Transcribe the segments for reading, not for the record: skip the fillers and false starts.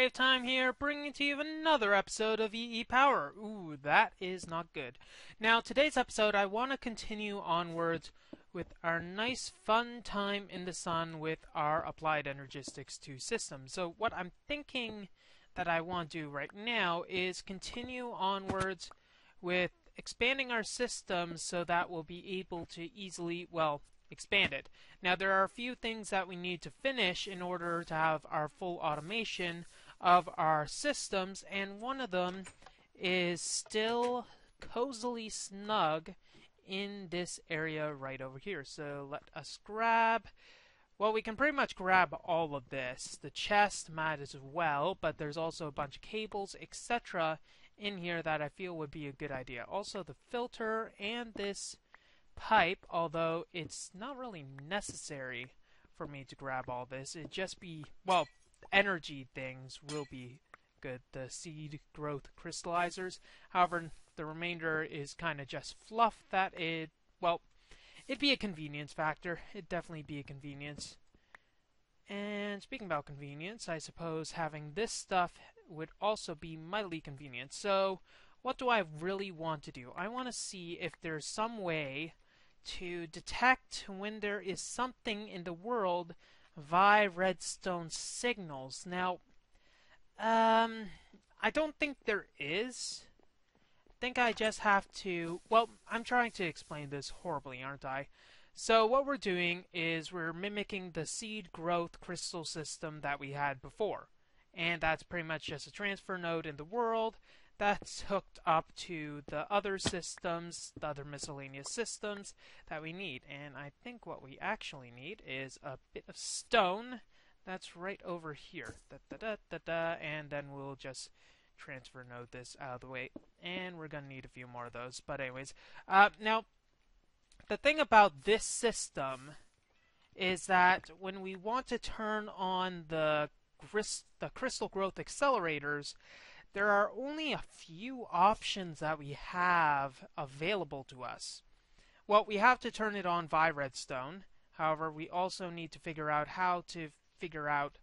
WayofTime here, bringing to you another episode of EEPower. Ooh, that is not good. Now, today's episode, I want to continue onwards with our nice fun time in the sun with our Applied Energistics 2 system. So what I'm thinking that I want to do right now is continue onwards with expanding our system so that we'll be able to easily, expand it. Now there are a few things that we need to finish in order to have our full automation of our systems, and one of them is still cozily snug in this area right over here. So let us grab, we can pretty much grab all of this. The chest might as well, but there's also a bunch of cables, etc. in here that I feel would be a good idea. Also the filter and this pipe, although it's not really necessary for me to grab all this. It'd just be, energy things will be good. The seed growth crystallizers. However, the remainder is kind of just fluff that it'd be a convenience factor. It'd definitely be a convenience. And speaking about convenience, I suppose having this stuff would also be mightily convenient. So what do I really want to do? I want to see if there's some way to detect when there is something in the world via redstone signals. Now, I don't think there is. I think I just have to, I'm trying to explain this horribly, aren't I? So what we're doing is we're mimicking the seed growth crystal system that we had before. And that's pretty much just a transfer node in the world that's hooked up to the other systems, the other miscellaneous systems that we need. And I think what we actually need is a bit of stone that's right over here. And then we'll just transfer node this out of the way. And we're going to need a few more of those. But anyways, now the thing about this system is that when we want to turn on the crystal growth accelerators, there are only a few options that we have available to us. Well, we have to turn it on via redstone. However, we also need to figure out how to figure out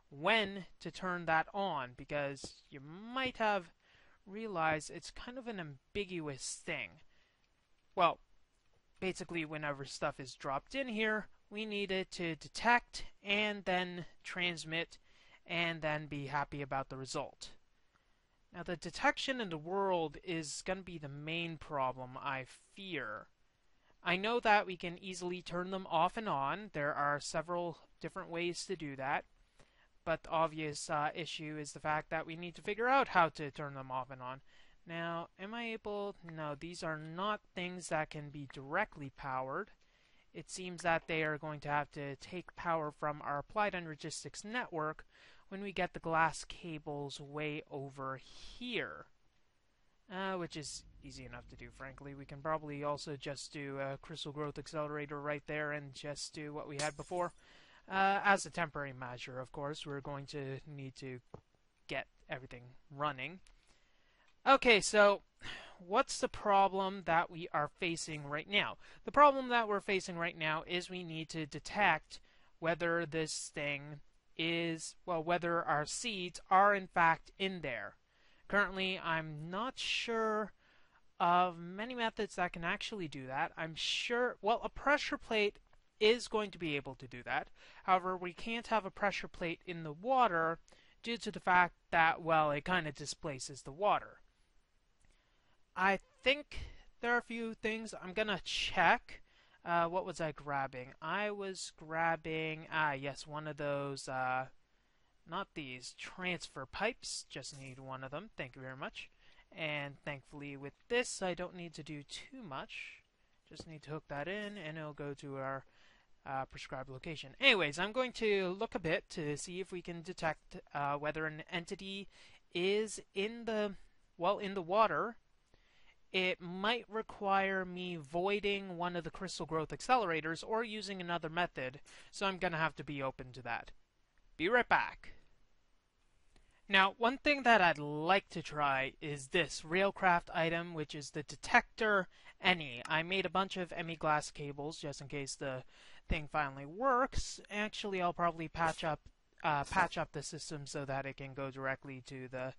when to turn that on, because you might have realized it's kind of an ambiguous thing. Well, basically whenever stuff is dropped in here, we need it to detect and then transmit and then be happy about the result. Now, the detection in the world is going to be the main problem, I fear. I know that we can easily turn them off and on. There are several different ways to do that. But the obvious issue is the fact that we need to figure out how to turn them off and on. Now, am I able? No, these are not things that can be directly powered. It seems that they are going to have to take power from our Applied Energistics network when we get the glass cables way over here. Which is easy enough to do, frankly. We can probably also just do a crystal growth accelerator right there and just do what we had before. As a temporary measure, of course, we're going to need to get everything running. Okay, so what's the problem that we are facing right now? The problem that we're facing right now is we need to detect whether this thing is, whether our seeds are in fact in there. Currently, I'm not sure of many methods that can actually do that. I'm sure, a pressure plate is going to be able to do that. However, we can't have a pressure plate in the water due to the fact that, it kind of displaces the water. I think there are a few things I'm going to check. What was I grabbing? I was grabbing, yes, one of those, not these, transfer pipes. Just need one of them. Thank you very much. And thankfully with this, I don't need to do too much. Just need to hook that in, and it'll go to our prescribed location. Anyways, I'm going to look a bit to see if we can detect whether an entity is in the water. It might require me voiding one of the crystal growth accelerators or using another method, so I'm going to have to be open to that. Be right back. Now, one thing that I'd like to try is this Railcraft item, which is the detector NE. I made a bunch of ME glass cables just in case the thing finally works. Actually, I'll probably patch up patch up the system so that it can go directly to the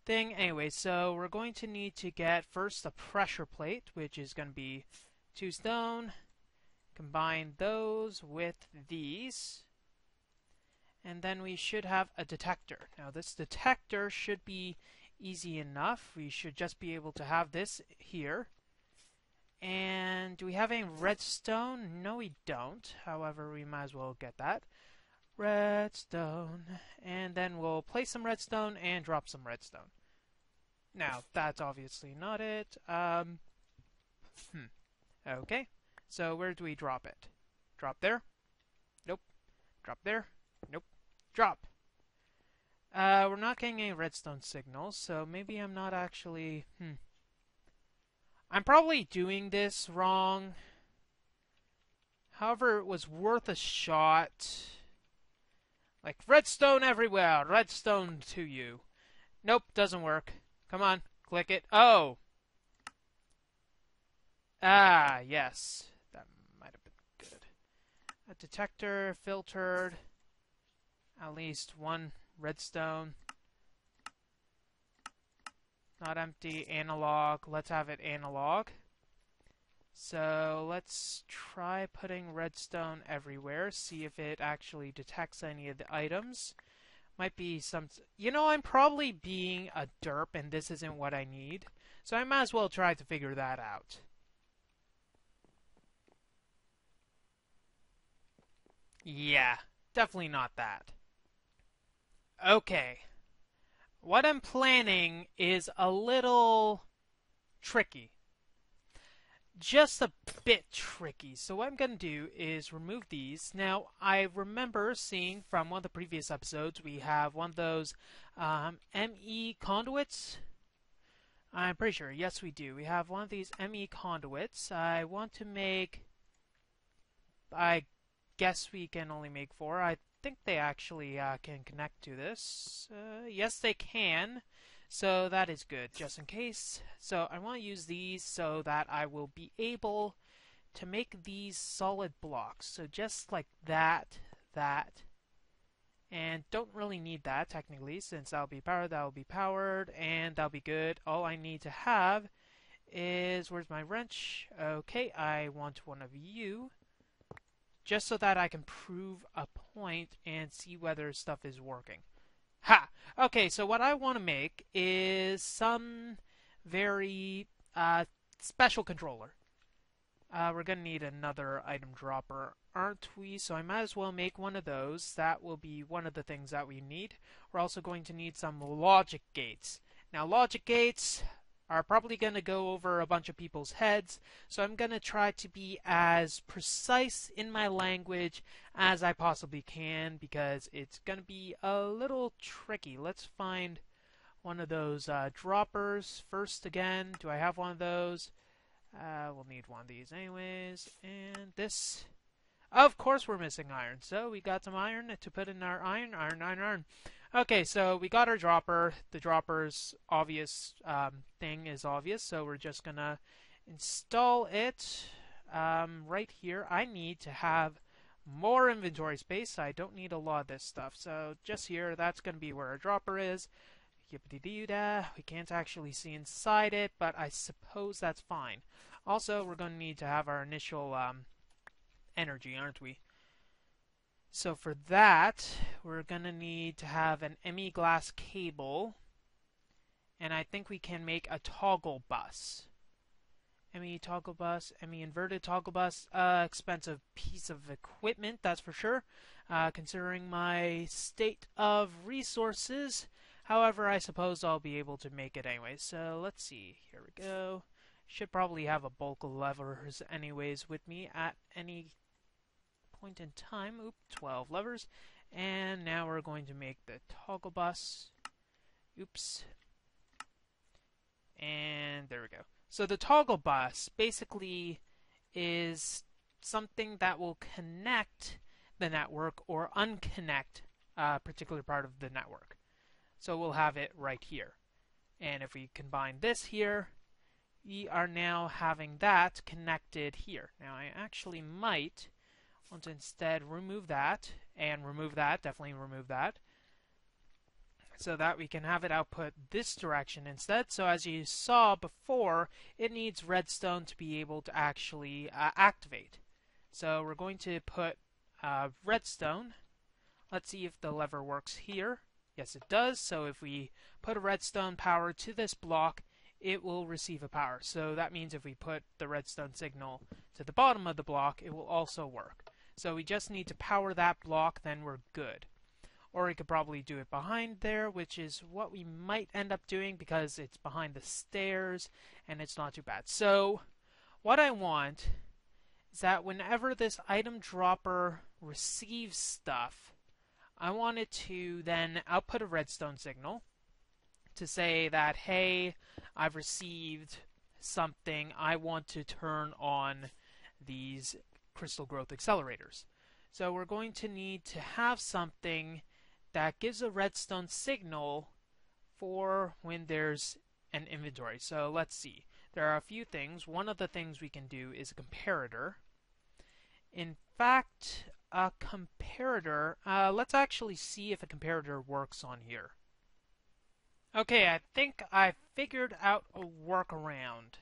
thing. Anyway, so we're going to need to get first a pressure plate, which is going to be 2 stone. Combine those with these. And then we should have a detector. Now this detector should be easy enough. We should just be able to have this here. And do we have any redstone? No, we don't. However, we might as well get that. Redstone. And then we'll place some redstone and drop some redstone. Now, that's obviously not it. Okay. So where do we drop it? Drop there? Nope. Drop there? Nope. Drop. We're not getting any redstone signals, so maybe I'm not actually... I'm probably doing this wrong. However, it was worth a shot. Like, redstone everywhere! Redstone to you. Nope, doesn't work. Come on, click it. Oh! Ah, yes. That might have been good. A detector filtered. At least one redstone. Not empty. Analog. Let's have it analog. So let's try putting redstone everywhere. See if it actually detects any of the items. Might be some... You know, I'm probably being a derp and this isn't what I need. So I might as well try to figure that out. Yeah, definitely not that. Okay. What I'm planning is a little tricky. Just a bit tricky. So what I'm going to do is remove these. Now, I remember seeing from one of the previous episodes, we have one of those ME conduits. I'm pretty sure. Yes, we do. We have one of these ME conduits. I want to make... I guess we can only make 4. I think they actually can connect to this. Yes, they can. So that is good, just in case. So I want to use these so that I will be able to make these solid blocks. So just like that, and don't really need that technically, since that'll be powered, and that'll be good. All I need to have is, where's my wrench? Okay, I want one of you, just so that I can prove a point and see whether stuff is working. Ha! Okay, so what I want to make is some very special controller. We're going to need another item dropper, aren't we? So I might as well make one of those. That will be one of the things that we need. We're also going to need some logic gates. Now, logic gates are probably going to go over a bunch of people's heads, so I'm going to try to be as precise in my language as I possibly can, because it's going to be a little tricky. Let's find one of those droppers first again. Do I have one of those? We'll need one of these anyways. And this. Of course we're missing iron, so we got some iron to put in our iron. Okay, so we got our dropper. The dropper's obvious thing is obvious, so we're just gonna install it right here. I need to have more inventory space. I don't need a lot of this stuff, so just here, that's gonna be where our dropper is. Yippity-doo-dah. We can't actually see inside it, but I suppose that's fine. Also, we're going to need to have our initial energy, aren't we? So for that, we're going to need to have an ME glass cable, and I think we can make a toggle bus. ME toggle bus, ME inverted toggle bus, expensive piece of equipment, that's for sure, considering my state of resources. However, I suppose I'll be able to make it anyway. So let's see, here we go. Should probably have a bulk of levers anyways with me at any point in time. Oop, 12 levers. And now we're going to make the toggle bus. Oops. And there we go. So the toggle bus basically is something that will connect the network or unconnect a particular part of the network. So we'll have it right here. And if we combine this here, we are now having that connected here. Now I actually might want to instead remove that and remove that, definitely remove that, so that we can have it output this direction instead. So as you saw before, it needs redstone to be able to actually activate. So we're going to put redstone. Let's see if the lever works here. Yes, it does. So if we put a redstone power to this block, it will receive a power. So that means if we put the redstone signal to the bottom of the block, it will also work. So we just need to power that block, then we're good. Or we could probably do it behind there, which is what we might end up doing because it's behind the stairs and it's not too bad. So what I want is that whenever this item dropper receives stuff, I want it to then output a redstone signal to say that, hey, I've received something, I want to turn on these crystal growth accelerators. So we're going to need to have something that gives a redstone signal for when there's an inventory. So let's see. There are a few things. One of the things we can do is a comparator. In fact, a comparator, let's actually see if a comparator works on here. Okay, I think I figured out a workaround.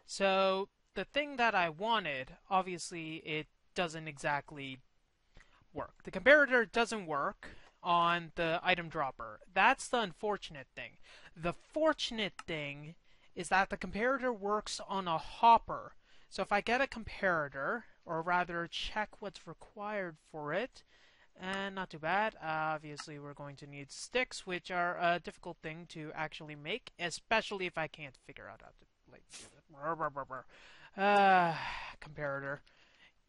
So the thing that I wanted, obviously it doesn't exactly work. The comparator doesn't work on the item dropper. That's the unfortunate thing. The fortunate thing is that the comparator works on a hopper. So if I get a comparator, or rather check what's required for it, and not too bad. Obviously, we're going to need sticks, which are a difficult thing to actually make, especially if I can't figure out how to, like, comparator.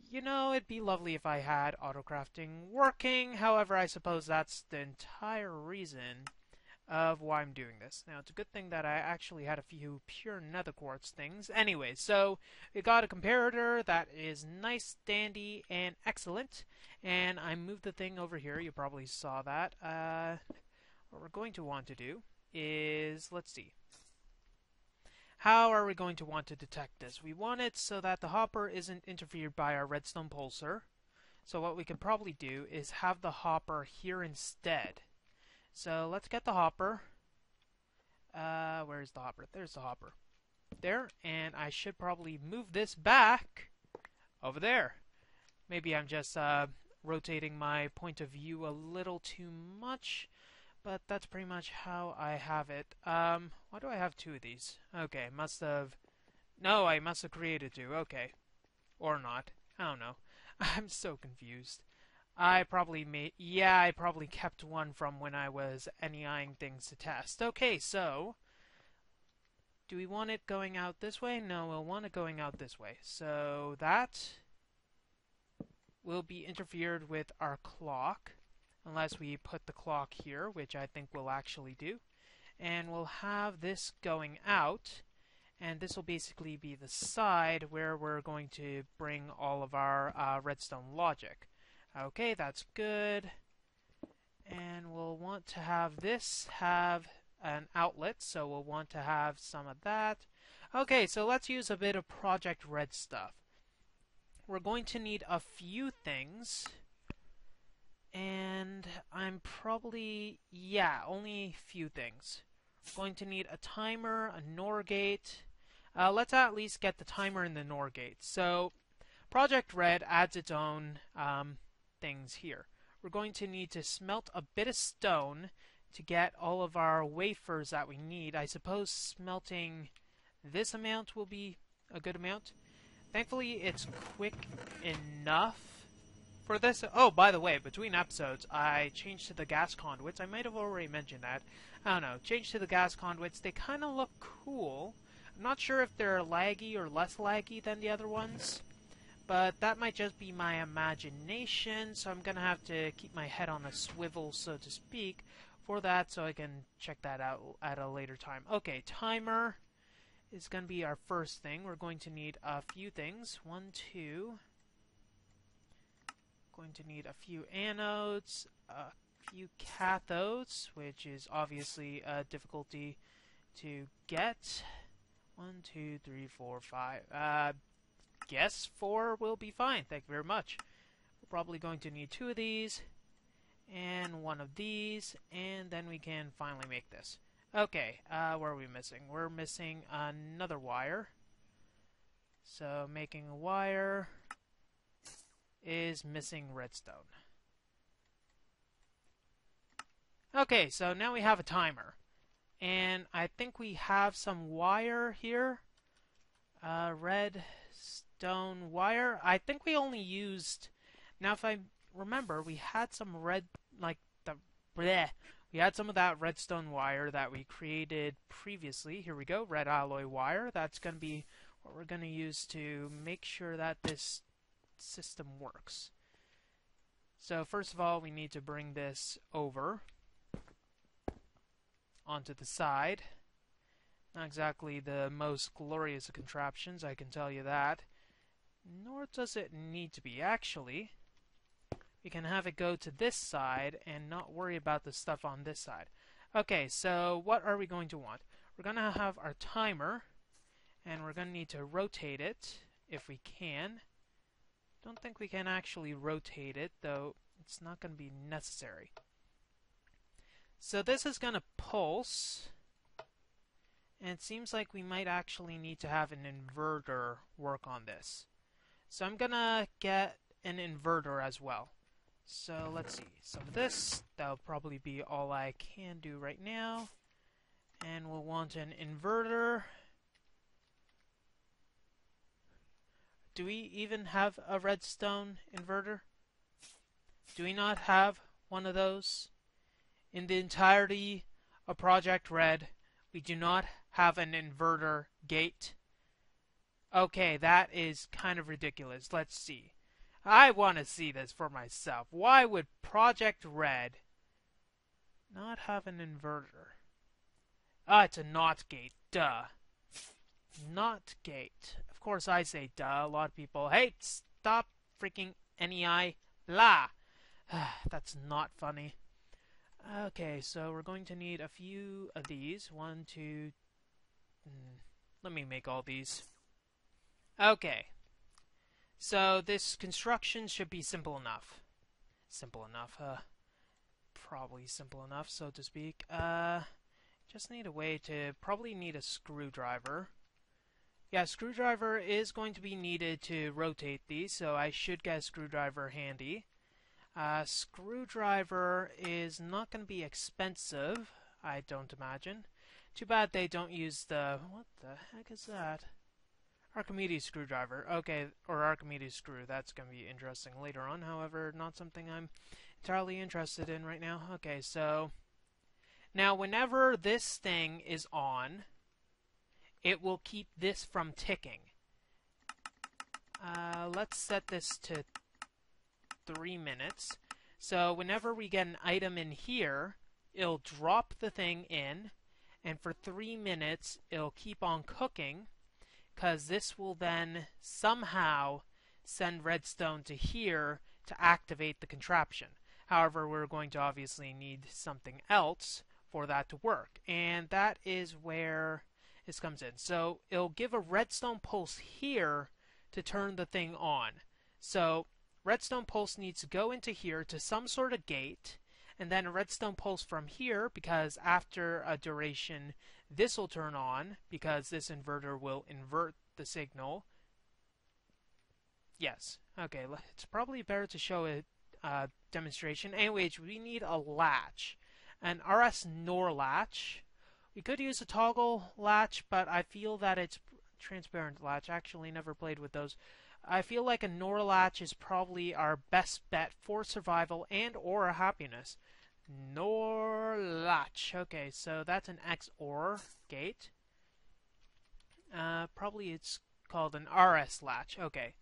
You know, it'd be lovely if I had autocrafting working. However, I suppose that's the entire reason of why I'm doing this. Now, it's a good thing that I actually had a few pure nether quartz things. Anyway, so we got a comparator that is nice, dandy, and excellent. And I moved the thing over here. You probably saw that. What we're going to want to do is, let's see. How are we going to want to detect this? We want it so that the hopper isn't interfered by our redstone pulsar. So what we can probably do is have the hopper here instead. So let's get the hopper. Where's the hopper? There's the hopper. There, and I should probably move this back over there. Maybe I'm just rotating my point of view a little too much, but that's pretty much how I have it. Why do I have two of these? Okay, must have... No, I must have created two. Okay. Or not. I don't know. I'm so confused. I probably kept one from when I was NEIing things to test. Okay, so do we want it going out this way? No, we'll want it going out this way. So that will be interfered with our clock, unless we put the clock here, which I think we'll actually do. And we'll have this going out, and this will basically be the side where we're going to bring all of our redstone logic. Okay, that's good. And we'll want to have this have an outlet, so we'll want to have some of that. Okay, so let's use a bit of Project Red stuff. We're going to need a few things. And I'm probably, only a few things. We're going to need a timer, a NOR gate. Let's at least get the timer and the NOR gate. So Project Red adds its own things here. We're going to need to smelt a bit of stone to get all of our wafers that we need. I suppose smelting this amount will be a good amount. Thankfully, it's quick enough for this. Oh, by the way, between episodes, I changed to the gas conduits. I might have already mentioned that. I don't know. Changed to the gas conduits. They kind of look cool. I'm not sure if they're laggy or less laggy than the other ones, but that might just be my imagination, so I'm going to have to keep my head on a swivel, so to speak, for that, so I can check that out at a later time. Okay, timer is going to be our first thing. We're going to need a few things. 1, 2. Going to need a few anodes, a few cathodes, which is obviously a difficulty to get. 1, 2, 3, 4, 5. Guess 4 will be fine. Thank you very much. We're probably going to need 2 of these. and one of these, and then we can finally make this. Okay, what are we missing? We're missing another wire. So making a wire is missing redstone. Okay, so now we have a timer. And I think we have some wire here. Redstone wire. I think we only used... Now if I remember, we had some red... Like, the... Bleh. We had some of that redstone wire that we created previously. Here we go, red alloy wire. That's going to be what we're going to use to make sure that this system works. So first of all, we need to bring this over onto the side. Not exactly the most glorious of contraptions, I can tell you that. Nor does it need to be. Actually, we can have it go to this side and not worry about the stuff on this side. Okay, so what are we going to want? We're going to have our timer, and we're going to need to rotate it if we can. Don't think we can actually rotate it, though it's not going to be necessary. So this is going to pulse, and it seems like we might actually need to have an inverter work on this. So I'm going to get an inverter as well. So let's see, some of this, that'll probably be all I can do right now. And we'll want an inverter. Do we even have a redstone inverter? Do we not have one of those? In the entirety of Project Red, we do not have an inverter gate. Okay, that is kind of ridiculous. Let's see. I want to see this for myself. Why would Project Red not have an inverter? Ah, it's a NOT gate. Duh. NOT gate. Of course I say duh. A lot of people, hey, stop freaking NEI. Blah. That's not funny. Okay, so we're going to need a few of these. 1, 2... Let me make all these. Okay. So this construction should be simple enough. Simple enough. Probably simple enough, so to speak. Just need a way to... Probably need a screwdriver. Yeah, screwdriver is going to be needed to rotate these, so I should get a screwdriver handy. Screwdriver is not going to be expensive, I don't imagine. Too bad they don't use the... What the heck is that? Archimedes screwdriver. Okay, or Archimedes screw. That's going to be interesting later on. However, not something I'm entirely interested in right now. Okay, so... Now, whenever this thing is on, it will keep this from ticking. Let's set this to 3 minutes. So whenever we get an item in here, it'll drop the thing in, and for 3 minutes, it'll keep on cooking, because this will then somehow send redstone to here to activate the contraption. However, we're going to obviously need something else for that to work, and that is where this comes in. So it'll give a redstone pulse here to turn the thing on. So redstone pulse needs to go into here to some sort of gate, and then a redstone pulse from here, because after a duration this will turn on, because this inverter will invert the signal. Yes. Okay, it's probably better to show a demonstration. Anyways, we need a latch. An RS NOR latch. We could use a toggle latch, but I feel that it's transparent latch. Actually, never played with those. I feel like a NOR latch is probably our best bet for survival and or happiness. NOR latch. Okay, so that's an XOR gate. Probably it's called an RS latch. Okay.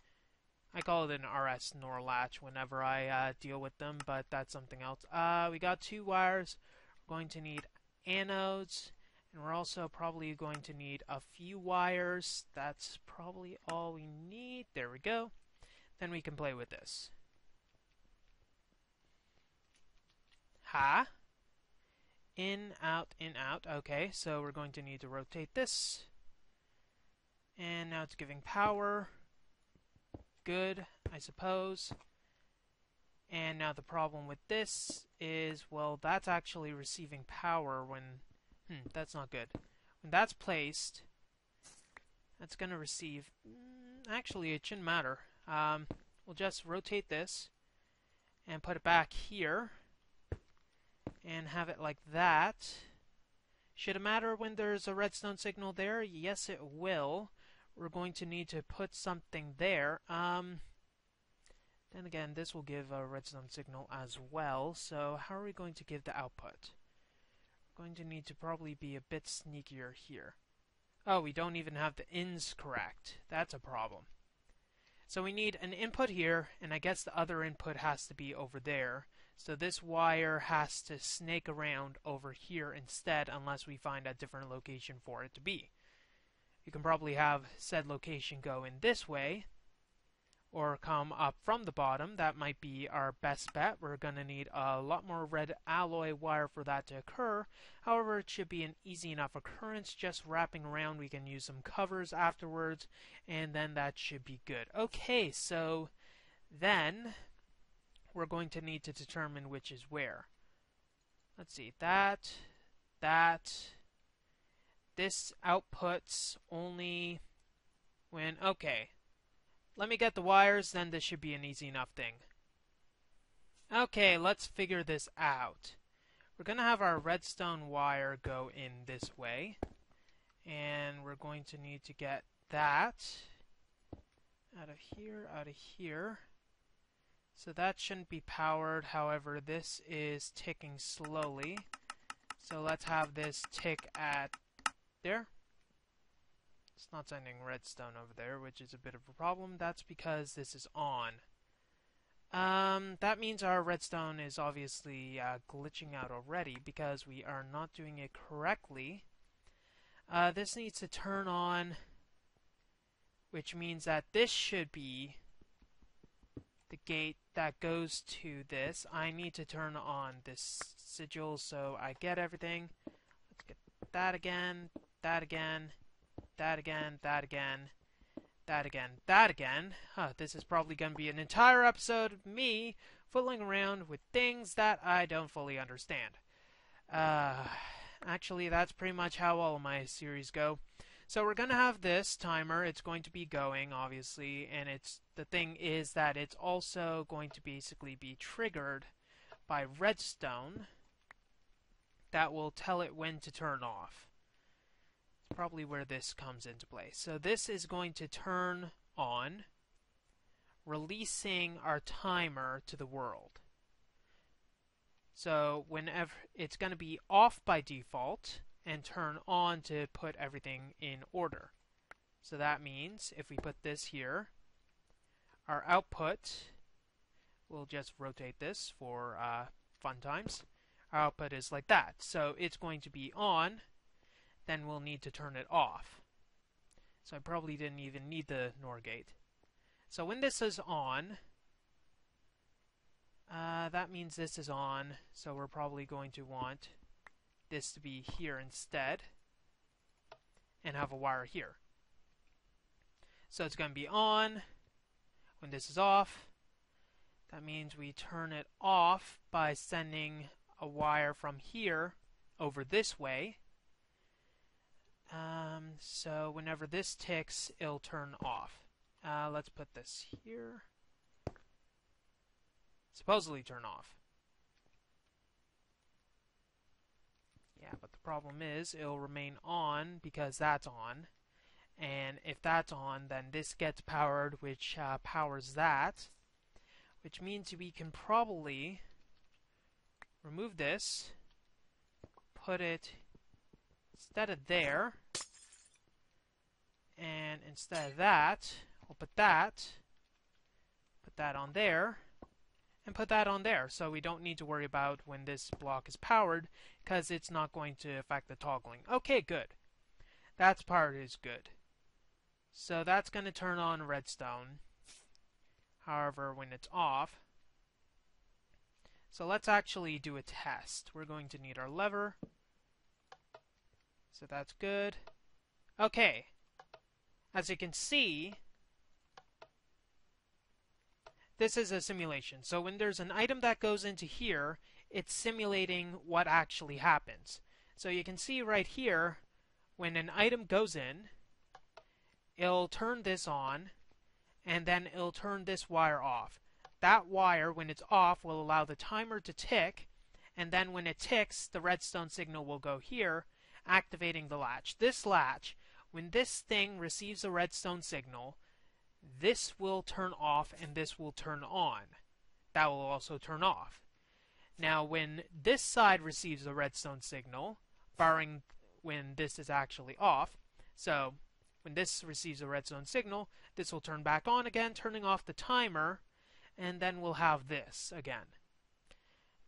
I call it an RS NOR latch whenever I deal with them, but that's something else. We got 2 wires. We're going to need anodes, and we're also probably going to need a few wires. That's probably all we need. There we go. Then we can play with this. Ha. In, out, in, out. Okay, so we're going to need to rotate this. And now it's giving power. Good, I suppose. And now the problem with this is, well, that's actually receiving power when... that's not good. When that's placed, that's going to receive... actually, it shouldn't matter. We'll just rotate this and put it back here and have it like that. Should it matter when there's a redstone signal there? Yes, it will. We're going to need to put something there. Then again, this will give a redstone signal as well. So how are we going to give the output? We're going to need to probably be a bit sneakier here. Oh, we don't even have the ins correct. That's a problem. So we need an input here, and I guess the other input has to be over there. So this wire has to snake around over here instead, unless we find a different location for it to be. You can probably have said location go in this way, or come up from the bottom. That might be our best bet. We're going to need a lot more red alloy wire for that to occur. However, it should be an easy enough occurrence. Just wrapping around, we can use some covers afterwards, and then that should be good. Okay, so then we're going to need to determine which is where. Let's see, that. This outputs only when, okay. Let me get the wires, then this should be an easy enough thing. Okay, let's figure this out. We're going to have our redstone wire go in this way. And we're going to need to get that out of here. So that shouldn't be powered. However, this is ticking slowly. So let's have this tick at there. It's not sending redstone over there, which is a bit of a problem. That's because this is on. That means our redstone is obviously glitching out already because we are not doing it correctly. This needs to turn on, which means that this should be the gate that goes to this. I need to turn on this sigil so I get everything. Let's get that again, that again. That again, that again, that again, that again. This is probably going to be an entire episode of me fooling around with things that I don't fully understand. Actually, that's pretty much how all of my series go. So we're going to have this timer. It's going to be going, obviously, and the thing is that it's also going to basically be triggered by redstone that will tell it when to turn off. Probably where this comes into play. So this is going to turn on, releasing our timer to the world. So whenever it's going to be off by default and turn on to put everything in order. So that means if we put this here, our output, we'll just rotate this for fun times. Our output is like that. So it's going to be on. Then we'll need to turn it off. So I probably didn't even need the NOR gate. So when this is on, that means this is on, so we're probably going to want this to be here instead and have a wire here. So it's going to be on. When this is off, that means we turn it off by sending a wire from here over this way. So whenever this ticks, it'll turn off. Let's put this here. Supposedly turn off. Yeah, but the problem is it'll remain on because that's on. And if that's on, then this gets powered, which powers that. Which means we can probably remove this, put it instead of there, and instead of that, we'll put that on there, and put that on there. So we don't need to worry about when this block is powered, because it's not going to affect the toggling. Okay, good. That part is good. So that's going to turn on redstone. However, when it's off, so let's actually do a test. We're going to need our lever. So that's good. Okay. As you can see, this is a simulation. So when there's an item that goes into here, it's simulating what actually happens. So you can see right here, when an item goes in, it'll turn this on, and then it'll turn this wire off. That wire, when it's off, will allow the timer to tick, and then when it ticks, the redstone signal will go here, activating the latch. This latch, when this thing receives a redstone signal, this will turn off and this will turn on. That will also turn off. Now, when this side receives a redstone signal, barring when this is actually off, so when this receives a redstone signal, this will turn back on again, turning off the timer, and then we'll have this again.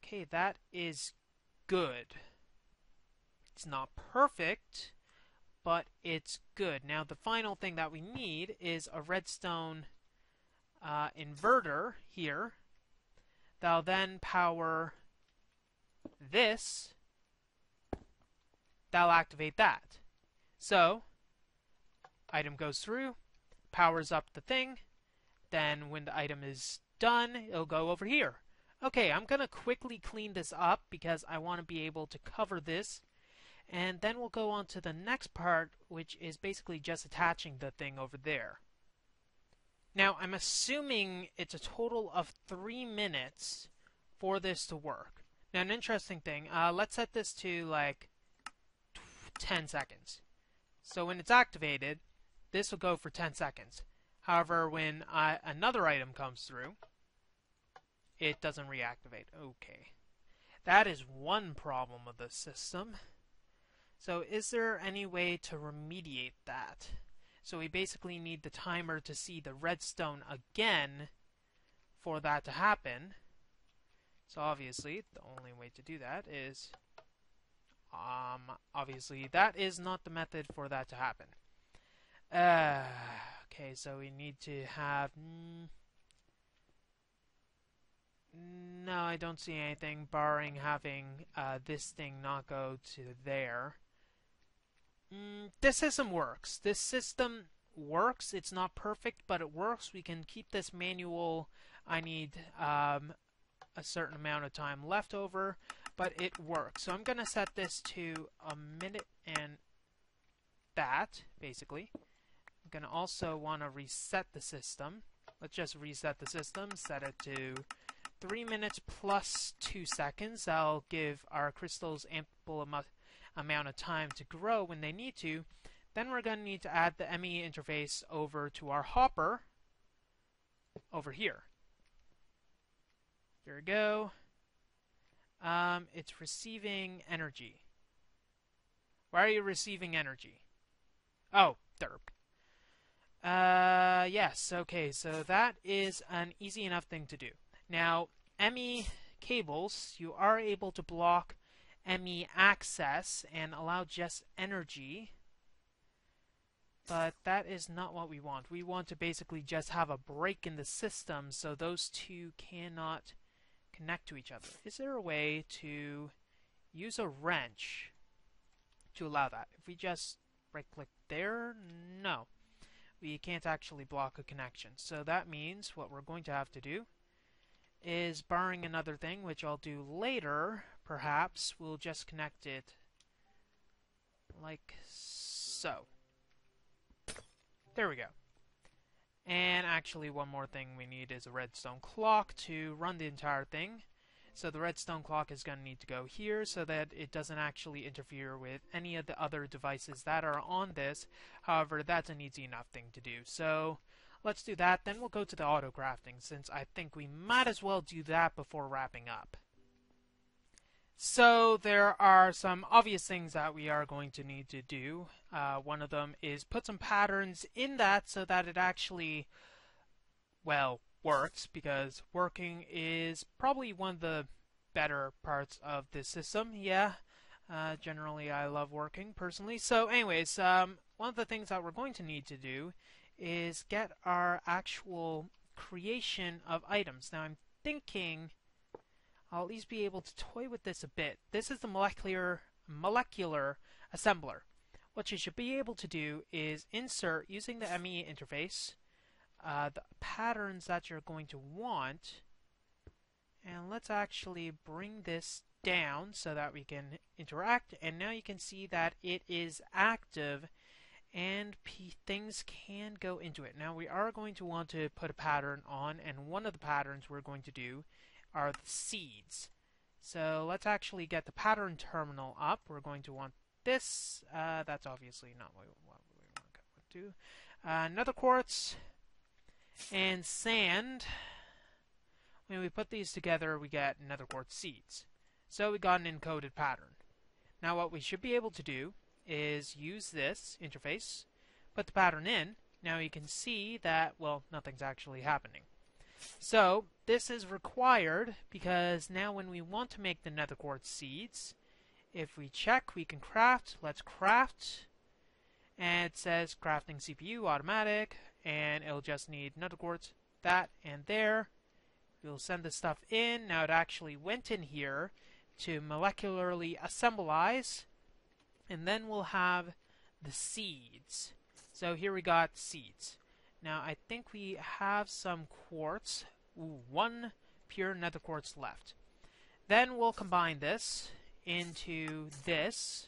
Okay, that is good. It's not perfect, but it's good. Now, the final thing that we need is a redstone inverter here. That'll then power this. That'll activate that. So, item goes through, powers up the thing, then when the item is done, it'll go over here. Okay, I'm going to quickly clean this up because I want to be able to cover this, and then we'll go on to the next part, which is basically just attaching the thing over there. Now, I'm assuming it's a total of 3 minutes for this to work. Now, an interesting thing, let's set this to like 10 seconds. So when it's activated, this will go for 10 seconds. However, when another item comes through, it doesn't reactivate. Okay. That is one problem of the system. So is there any way to remediate that? So we basically need the timer to see the redstone again for that to happen. So obviously, the only way to do that is... obviously, that is not the method for that to happen. Okay, so we need to have... No, I don't see anything barring having this thing not go to there. This system works. This system works. It's not perfect, but it works. We can keep this manual. I need a certain amount of time left over, but it works. So I'm going to set this to a minute and that, basically. I'm going to also want to reset the system. Let's just reset the system, set it to 3 minutes plus 2 seconds. That'll give our crystals ample amount of time to grow when they need to. Then we're going to need to add the ME interface over to our hopper over here. There we go. It's receiving energy. Why are you receiving energy? Oh, derp. Yes, okay, so that is an easy enough thing to do. Now, ME cables, you are able to block ME access and allow just energy, but that is not what we want. We want to basically just have a break in the system so those two cannot connect to each other. Is there a way to use a wrench to allow that? If we just right-click there, no. We can't actually block a connection. So that means what we're going to have to do is, barring another thing, which I'll do later, perhaps, we'll just connect it like so. There we go. And actually, one more thing we need is a redstone clock to run the entire thing. So the redstone clock is going to need to go here so that it doesn't actually interfere with any of the other devices that are on this. However, that's an easy enough thing to do. So let's do that. Then we'll go to the Autocrafting, since I think we might as well do that before wrapping up. So there are some obvious things that we are going to need to do. One of them is put some patterns in that so that it actually, well, works, because working is probably one of the better parts of this system. Yeah, generally I love working personally. So anyways, one of the things that we're going to need to do is get our actual creation of items. Now I'm thinking I'll at least be able to toy with this a bit. This is the molecular assembler. What you should be able to do is insert, using the ME interface, the patterns that you're going to want. And let's actually bring this down so that we can interact. And now you can see that it is active and things can go into it. Now we are going to want to put a pattern on, and one of the patterns we're going to do are the seeds. So let's actually get the pattern terminal up. We're going to want this. That's obviously not what we want to do. Nether quartz and sand. When we put these together, we get nether quartz seeds. So we got an encoded pattern. Now what we should be able to do is use this interface, put the pattern in. Now you can see that, well, nothing's actually happening. So this is required because now when we want to make the nether quartz seeds, if we check, we can craft. Let's craft. And it says crafting CPU automatic, and it'll just need nether quartz, that, and there. We'll send the stuff in. Now it actually went in here to molecularly assemblize, and then we'll have the seeds. So here we got seeds. Now I think we have some quartz. Ooh, one pure nether quartz left. Then we'll combine this into this,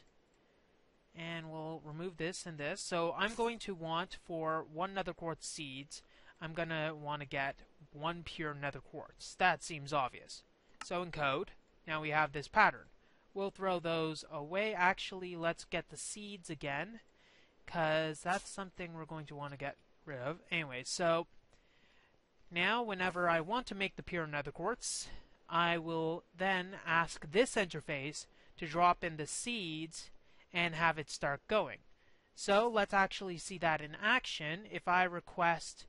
and we'll remove this and this. So I'm going to want, for one nether quartz seeds, I'm going to want to get one pure nether quartz. That seems obvious. So in code, now we have this pattern. We'll throw those away. Actually, let's get the seeds again, because that's something we're going to want to get rid of. Anyway, so now whenever I want to make the pure nether quartz, I will then ask this interface to drop in the seeds and have it start going. So let's actually see that in action. If I request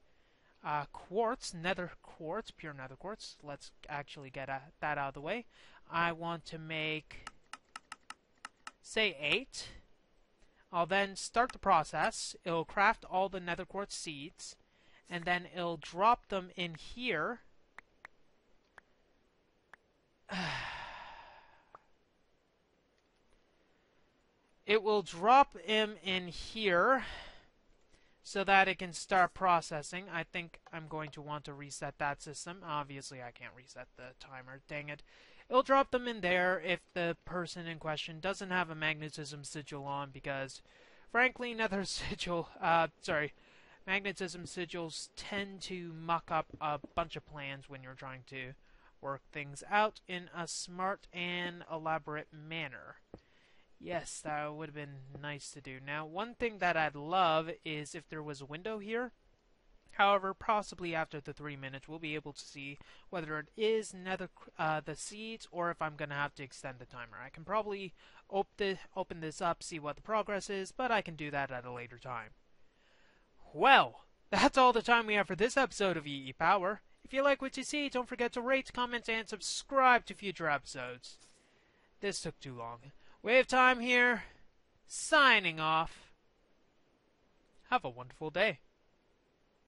quartz, nether quartz, pure nether quartz, let's actually get that out of the way. I want to make, say, 8. I'll then start the process. It'll craft all the nether quartz seeds, and then it'll drop them in here. It will drop him in here so that it can start processing. I think I'm going to want to reset that system. Obviously, I can't reset the timer. Dang it. It'll drop them in there if the person in question doesn't have a magnetism sigil on, because, frankly, magnetism sigils tend to muck up a bunch of plans when you're trying to work things out in a smart and elaborate manner. Yes, that would have been nice to do. Now, one thing that I'd love is if there was a window here. However, possibly after the 3 minutes, we'll be able to see whether it is the seeds, or if I'm going to have to extend the timer. I can probably open this up, see what the progress is, but I can do that at a later time. Well, that's all the time we have for this episode of EEPower. If you like what you see, don't forget to rate, comment, and subscribe to future episodes. This took too long. WayofTime here, signing off. Have a wonderful day.